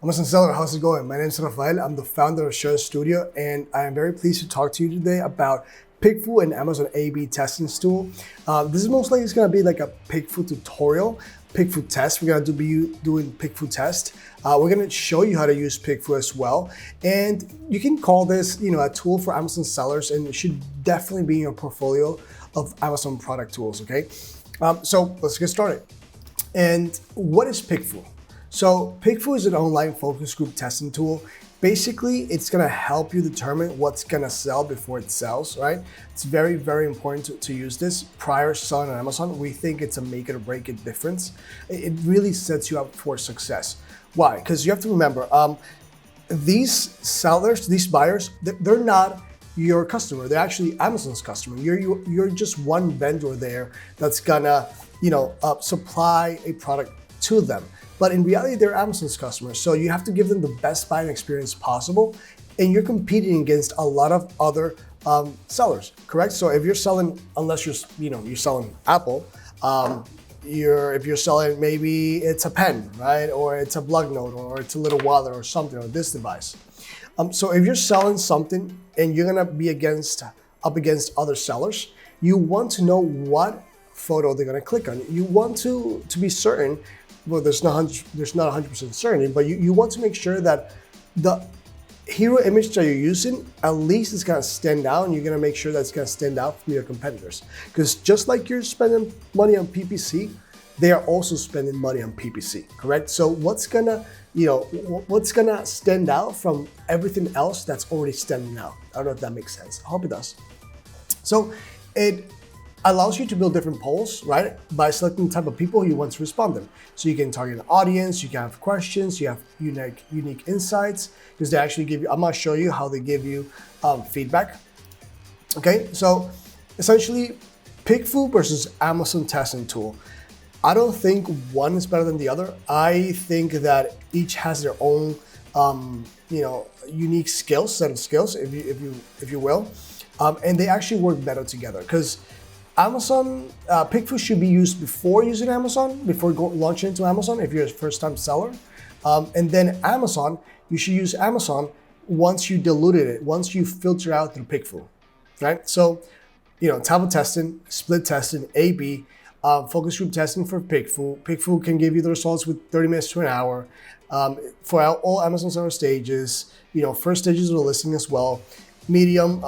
Amazon Seller, how's it going? My name is Rafael. I'm the founder of Share Studio, and I am very pleased to talk to you today about PickFu and Amazon A/B testing tool. This is most likely going to be like a PickFu tutorial, PickFu test. We're going to be doing PickFu test. We're going to show you how to use PickFu as well, and you can call this, a tool for Amazon sellers, and it should definitely be in your portfolio of Amazon product tools. Okay, so let's get started. And what is PickFu? So PickFu is an online focus group testing tool. Basically, it's gonna help you determine what's gonna sell before it sells, right? It's very, very important to use this prior to selling on Amazon. We think it's a make it or break it difference. It really sets you up for success. Why? Because you have to remember, these sellers, these buyers, they're not your customer. They're actually Amazon's customer. You're just one vendor there that's gonna, supply a product to them. But in reality, they're Amazon's customers. So you have to give them the best buying experience possible. And you're competing against a lot of other sellers, correct? So if you're selling, unless you're selling Apple, if you're selling, maybe it's a pen, right? Or it's a blog note, or it's a little wallet or something, or this device. So if you're selling something and you're gonna be up against other sellers, you want to know what photo they're gonna click on. You want to be certain. Well, there's not 100% certainty, but you want to make sure that the hero image that you're using, at least it's gonna stand out, and you're gonna make sure that it's gonna stand out from your competitors. Because just like you're spending money on PPC, they are also spending money on PPC, correct? So what's gonna stand out from everything else that's already standing out? I don't know if that makes sense. I hope it does. So it allows you to build different polls, right? By selecting the type of people you want to respond to them. So you can target an audience, you can have questions, you have unique insights, because they actually give you, I'm gonna show you how they give you feedback. Okay, so essentially PickFu versus Amazon testing tool. I don't think one is better than the other. I think that each has their own, unique set of skills, if you will, and they actually work better together. Because PickFu should be used before using Amazon, before launching into Amazon if you're a first-time seller. And then Amazon, you should use Amazon once you diluted it, once you filter out through PickFu, right? So, tablet testing, split testing, A/B, focus group testing for PickFu. PickFu can give you the results with 30 minutes to an hour for all Amazon seller stages. First stages of the listing as well. Medium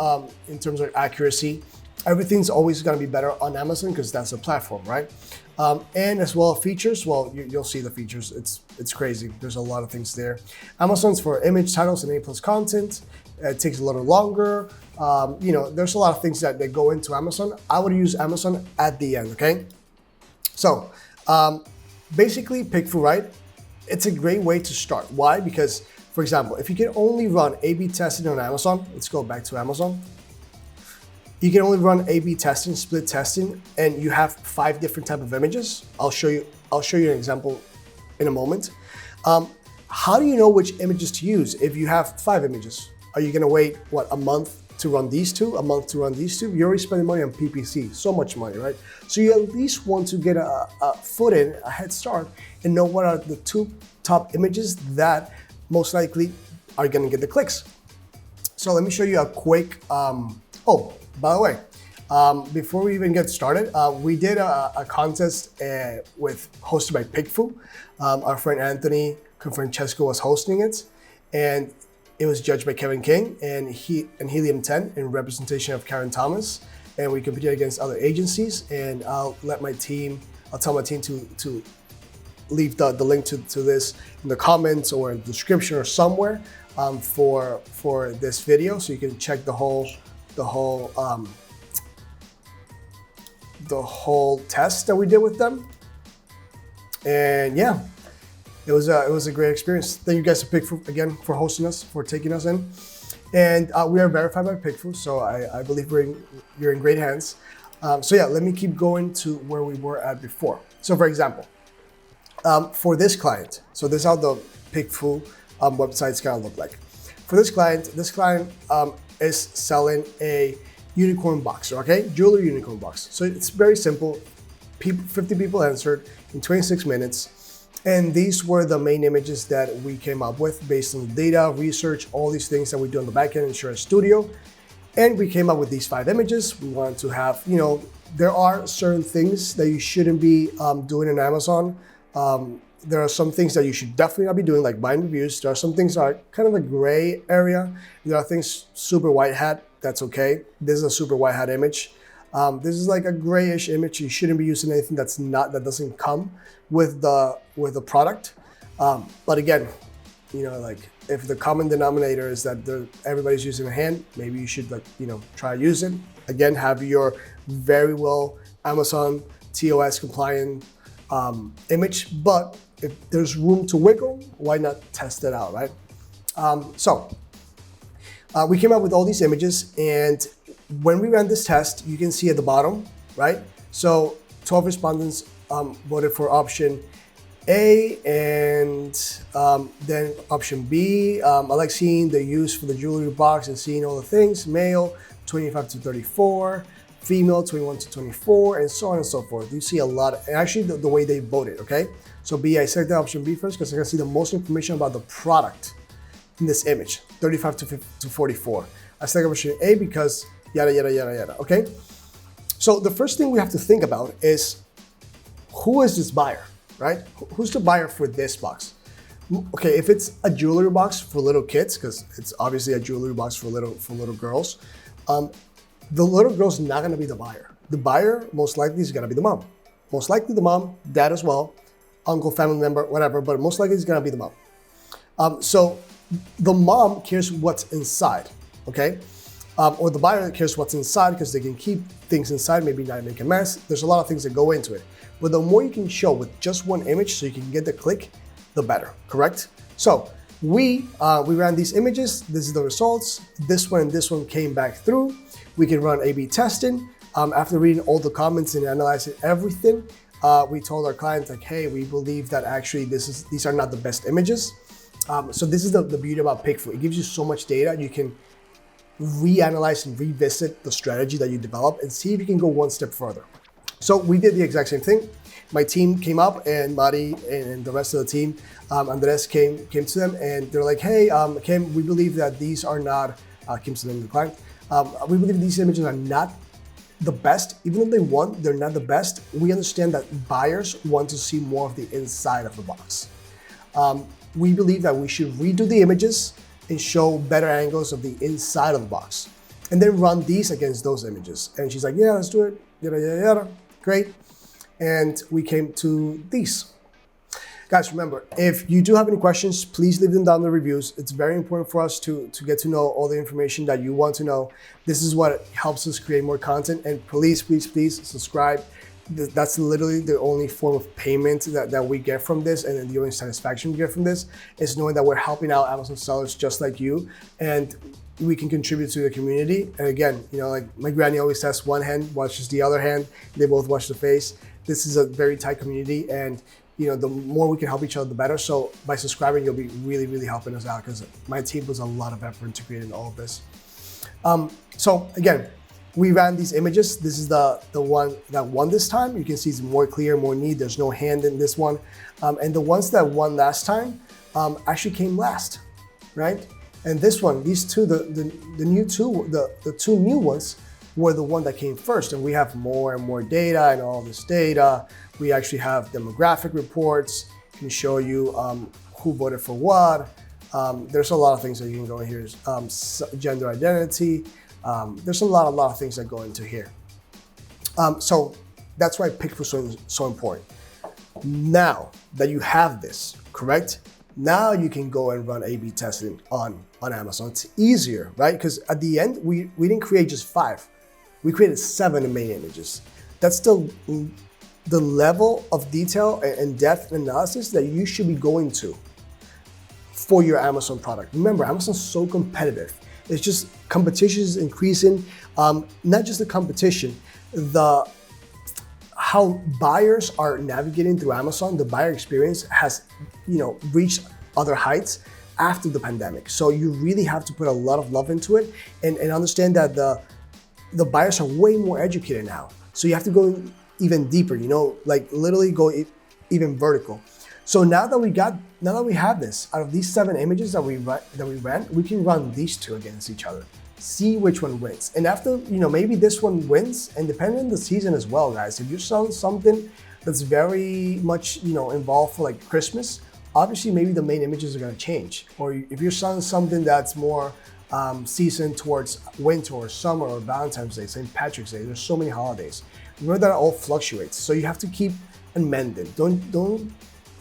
in terms of accuracy. Everything's always going to be better on Amazon because that's a platform, right? And as well features. Well, you'll see the features. It's crazy. There's a lot of things there. Amazon's for image, titles, and A+ content. It takes a little longer. There's a lot of things that go into Amazon. I would use Amazon at the end. Okay. So basically, PickFu, right? It's a great way to start. Why? Because, for example, if you can only run A/B testing on Amazon, let's go back to Amazon. You can only run A/B testing, split testing, and you have 5 different types of images. I'll show you an example in a moment. How do you know which images to use if you have 5 images? Are you gonna wait, a month to run these 2, a month to run these 2? You're already spending money on PPC, so much money, right? So you at least want to get a head start, and know what are the 2 top images that most likely are gonna get the clicks. So let me show you a quick, by the way, before we even get started, we did a contest hosted by PickFu. Our friend Anthony Francesco was hosting it, and it was judged by Kevin King and Helium 10 in representation of Karen Thomas. And we competed against other agencies. And I'll tell my team to leave the link to this in the comments or in the description or somewhere for this video, so you can check the whole test that we did with them. And yeah, it was a great experience. Thank you guys to PickFu again for hosting us, for taking us in. And we are verified by PickFu, so I believe you're in great hands. So yeah, let me keep going to where we were at before. So for example, for this client, so this is how the PickFu website's gonna look like. For this client is selling a unicorn box, okay? Jewelry unicorn box. So it's very simple. 50 people answered in 26 minutes. And these were the main images that we came up with based on data, research, all these things that we do on the backend Insurance Studio. And we came up with these 5 images. We wanted to have, there are certain things that you shouldn't be doing in Amazon. There are some things that you should definitely not be doing, like buying reviews. There are some things that are kind of a gray area. There are things super white hat, that's okay. This is a super white hat image. This is like a grayish image. You shouldn't be using anything that doesn't come with the product. But again, if the common denominator is that everybody's using a hand, maybe you should try using. Again, have your very well Amazon TOS compliant image, but if there's room to wiggle, why not test it out, right? We came up with all these images, and when we ran this test, you can see at the bottom, right? So 12 respondents voted for option A, and then option B. I like seeing the use for the jewelry box and seeing all the things. Male, 25 to 34, female, 21 to 24, and so on and so forth. You see a lot, and actually the way they voted, okay? So B, I selected option B first because I can see the most information about the product in this image, 35 to 44. I selected option A because yada, yada, yada, yada, okay? So the first thing we have to think about is, who is this buyer, right? Who's the buyer for this box? Okay, if it's a jewelry box for little kids, because it's obviously a jewelry box for little girls, the little girl's not gonna be the buyer. The buyer most likely is gonna be the mom. Most likely the mom, dad as well, uncle, family member, whatever, but most likely it's gonna be the mom. So the mom cares what's inside, okay? Or the buyer cares what's inside because they can keep things inside, maybe not make a mess. There's a lot of things that go into it. But the more you can show with just one image so you can get the click, the better, correct? So we ran these images. This is the results. This one and this one came back through. We can run A/B testing. After reading all the comments and analyzing everything, we told our clients like, hey, we believe that actually these are not the best images. So this is the beauty about PickFu. It gives you so much data. You can reanalyze and revisit the strategy that you develop and see if you can go one step further. So we did the exact same thing. My team came up, and Mari and the rest of the team, Andres came to them, and they're like, hey, Kim, we believe that these are not, Kim's the name of the client, we believe these images are not the best. Even though they won, they're not the best. We understand that buyers want to see more of the inside of the box. We believe that we should redo the images and show better angles of the inside of the box, and then run these against those images. And she's like, yeah, let's do it, yada, yada, yada, great. And we came to these. Guys, remember, if you do have any questions, please leave them down in the reviews. It's very important for us to get to know all the information that you want to know. This is what helps us create more content. And please, please, please subscribe. That's literally the only form of payment that we get from this, and then the only satisfaction we get from this is knowing that we're helping out Amazon sellers just like you, and we can contribute to the community. And again, like my granny always says, one hand watches the other hand. They both watch the face. This is a very tight community, and the more we can help each other, the better. So by subscribing, you'll be really, really helping us out, because my team puts a lot of effort into creating all of this. So again, we ran these images. This is the one that won this time. You can see it's more clear, more neat. There's no hand in this one. And the ones that won last time actually came last, right? And this one, these two, the two new ones were the one that came first. And we have more and more data, and all this data. We actually have demographic reports, can show you who voted for what. There's a lot of things that you can go in here. Gender identity. There's a lot of things that go into here. So that's why PickFu is so important. Now that you have this, correct? Now you can go and run A/B testing on Amazon. It's easier, right? Because at the end, we didn't create just 5. We created 7 main images. That's still the level of detail and depth analysis that you should be going to for your Amazon product. Remember, Amazon's so competitive. It's just competition is increasing. Not just the competition, how buyers are navigating through Amazon. The buyer experience has, reached other heights after the pandemic. So you really have to put a lot of love into it and understand that the buyers are way more educated now. So you have to go even deeper. Like literally go even vertical. So now that we have this, out of these 7 images that we ran, we can run these 2 against each other. See which one wins. And after, maybe this one wins, and depending on the season as well, guys, if you're selling something that's very much, involved for like Christmas, obviously maybe the main images are gonna change. Or if you're selling something that's more season towards winter or summer or Valentine's Day, St. Patrick's Day, there's so many holidays. Remember that all fluctuates. So you have to keep amending. Don't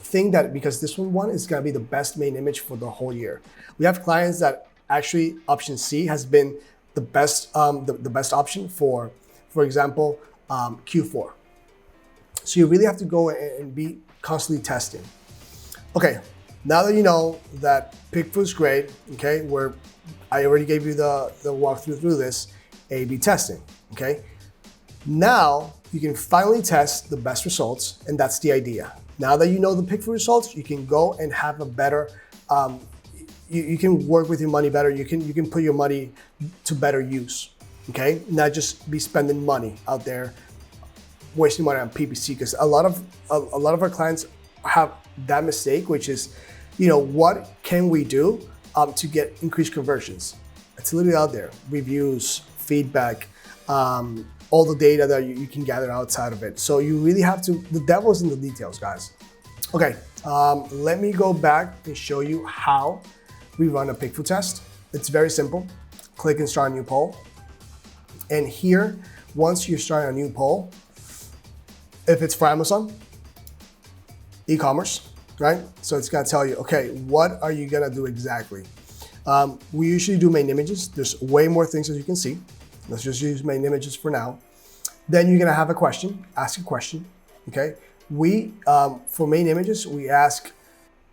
think that because this one is gonna be the best main image for the whole year. We have clients that actually option C has been the best the best option for example, Q4. So you really have to go and be constantly testing. Okay, now that you know that PickFu is great, okay, where I already gave you the walkthrough through this, A/B testing, okay? Now you can finally test the best results, and that's the idea. Now that you know the PickFu results, you can go and have a better, you can work with your money better. You can put your money to better use, okay? Not just be spending money out there, wasting money on PPC, because a lot of our clients have that mistake, which is, what can we do to get increased conversions? It's literally out there, reviews, feedback, all the data that you can gather outside of it. So you really have to, the devil's in the details, guys. Okay, let me go back and show you how we run a PickFu test. It's very simple. Click and start a new poll. And here, once you start a new poll, if it's for Amazon, e-commerce, right? So it's gonna tell you, okay, what are you gonna do exactly? We usually do main images. There's way more things as you can see. Let's just use main images for now. Then you're gonna have a question, ask a question, okay? For main images, we ask,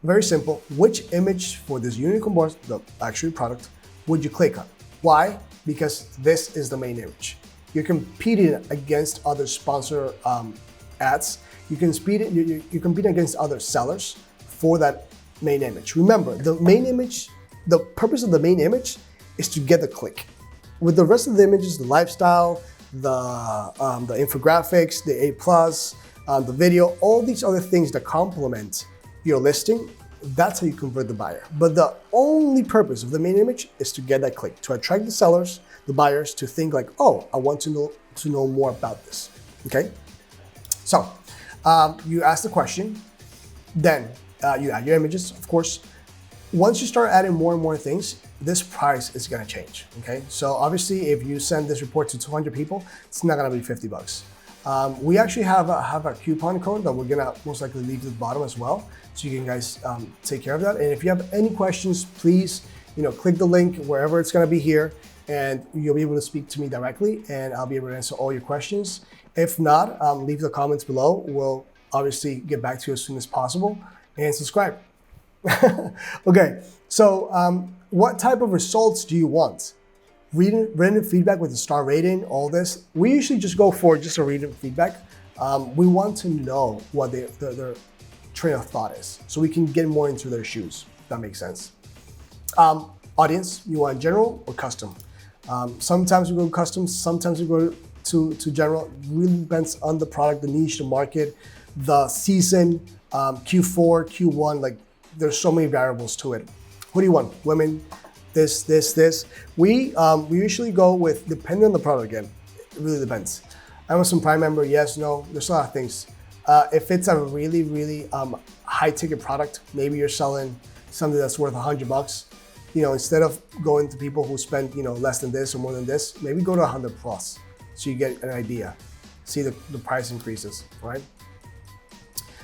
very simple, which image for this unicorn board, the actual product, would you click on? Why? Because this is the main image. You're competing against other sponsor ads. You compete against other sellers for that main image. Remember, the main image, the purpose of the main image is to get the click. With the rest of the images, the lifestyle, the infographics, the A+, the video, all these other things that complement your listing, that's how you convert the buyer. But the only purpose of the main image is to get that click, to attract the sellers, the buyers, to think like, oh, I want to know more about this, okay? So you ask the question, then you add your images, of course. Once you start adding more and more things, this price is gonna change, okay? So obviously, if you send this report to 200 people, it's not gonna be 50 bucks. We actually have a coupon code that we're gonna most likely leave at the bottom as well, so you can guys take care of that. And if you have any questions, please, click the link wherever it's gonna be here, and you'll be able to speak to me directly, and I'll be able to answer all your questions. If not, leave the comments below. We'll obviously get back to you as soon as possible, and subscribe. Okay, so what type of results do you want? Written feedback with a star rating, all this. We usually just go for just a written feedback. We want to know what their train of thought is, so we can get more into their shoes, if that makes sense. Audience, you want general or custom? Sometimes we go custom, sometimes we go to general. It really depends on the product, the niche, the market, the season, Q4, Q1, like there's so many variables to it. What do you want? Women, this. We usually go with, depending on the product again, it really depends. Amazon Prime member, yes, no, there's a lot of things. If it's a really high ticket product, maybe you're selling something that's worth 100 bucks, instead of going to people who spend, less than this or more than this, maybe go to 100 plus. So you get an idea, see the price increases, right?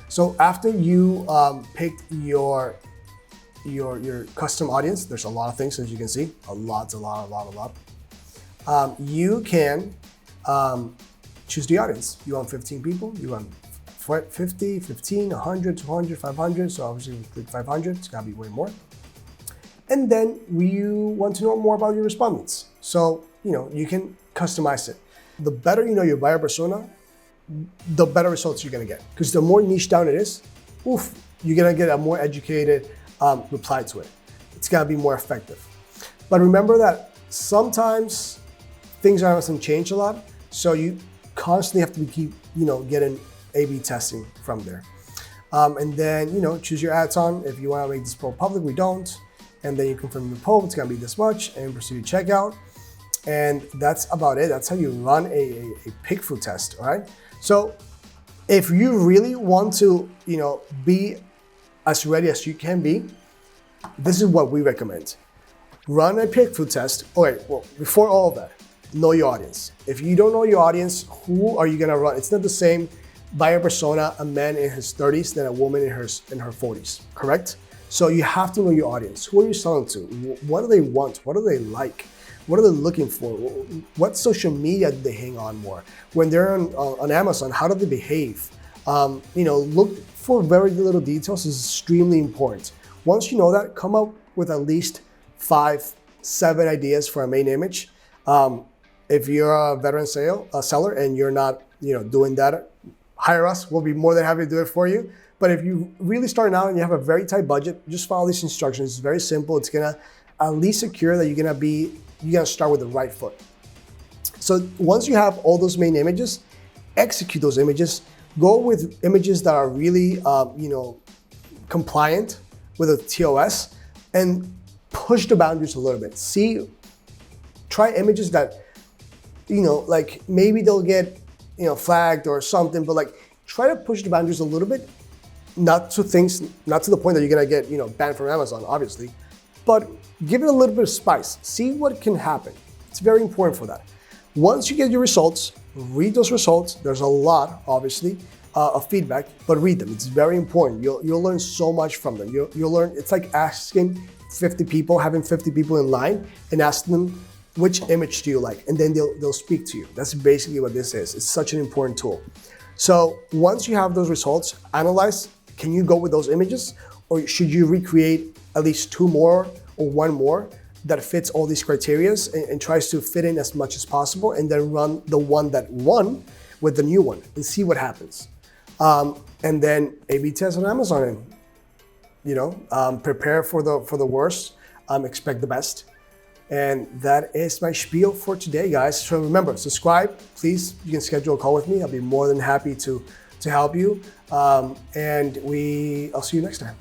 So after you picked your custom audience, there's a lot of things, as you can see, a lot. You can choose the audience. You want 15 people, you want 50, 15, 100, 200, 500. So obviously we click 500, it's gotta be way more. And then you want to know more about your respondents. So, you can customize it. The better you know your buyer persona, the better results you're gonna get. Because the more niche down it is, you're gonna get a more educated reply to it. It's gonna be more effective. But remember that sometimes things on Amazon change a lot, so you constantly have to keep, getting A/B testing from there. And then, choose your ads on. If you want to make this poll public, we don't. And then you confirm your poll, it's gonna be this much, and proceed to checkout. And that's about it. That's how you run a PickFu test, all right? So if you really want to, be as ready as you can be, this is what we recommend. Run a PickFu test. Okay, well, before all of that, know your audience. If you don't know your audience, who are you gonna run? It's not the same buyer persona, a man in his 30s than a woman in her 40s, correct? So you have to know your audience. Who are you selling to? What do they want? What do they like? What are they looking for? What social media do they hang on more? When they're on Amazon, how do they behave? Look for very little details is extremely important. Once you know that, come up with at least 5, 7 ideas for a main image. If you're a veteran seller and you're not, doing that, hire us. We'll be more than happy to do it for you. But if you really start out and you have a very tight budget, just follow these instructions. It's very simple. It's gonna at least secure that you're gonna start with the right foot. So once you have all those main images, execute those images. Go with images that are really, compliant with a TOS, and push the boundaries a little bit. Try images that, like maybe they'll get, flagged or something, but like try to push the boundaries a little bit. Not to the point that you're gonna get, banned from Amazon, obviously, but give it a little bit of spice. See what can happen. It's very important for that. Once you get your results, read those results. There's a lot, obviously, of feedback, but read them. It's very important. You'll learn so much from them. You'll learn. It's like asking 50 people, having 50 people in line, and asking them which image do you like, and then they'll speak to you. That's basically what this is. It's such an important tool. So once you have those results, analyze. Can you go with those images, or should you recreate at least 2 more or 1 more that fits all these criteria and tries to fit in as much as possible, and then run the one that won with the new one and see what happens. And then A/B test on Amazon, and prepare for the worst, expect the best. And that is my spiel for today, guys. So remember, subscribe, please. You can schedule a call with me. I'll be more than happy to help you. And I'll see you next time.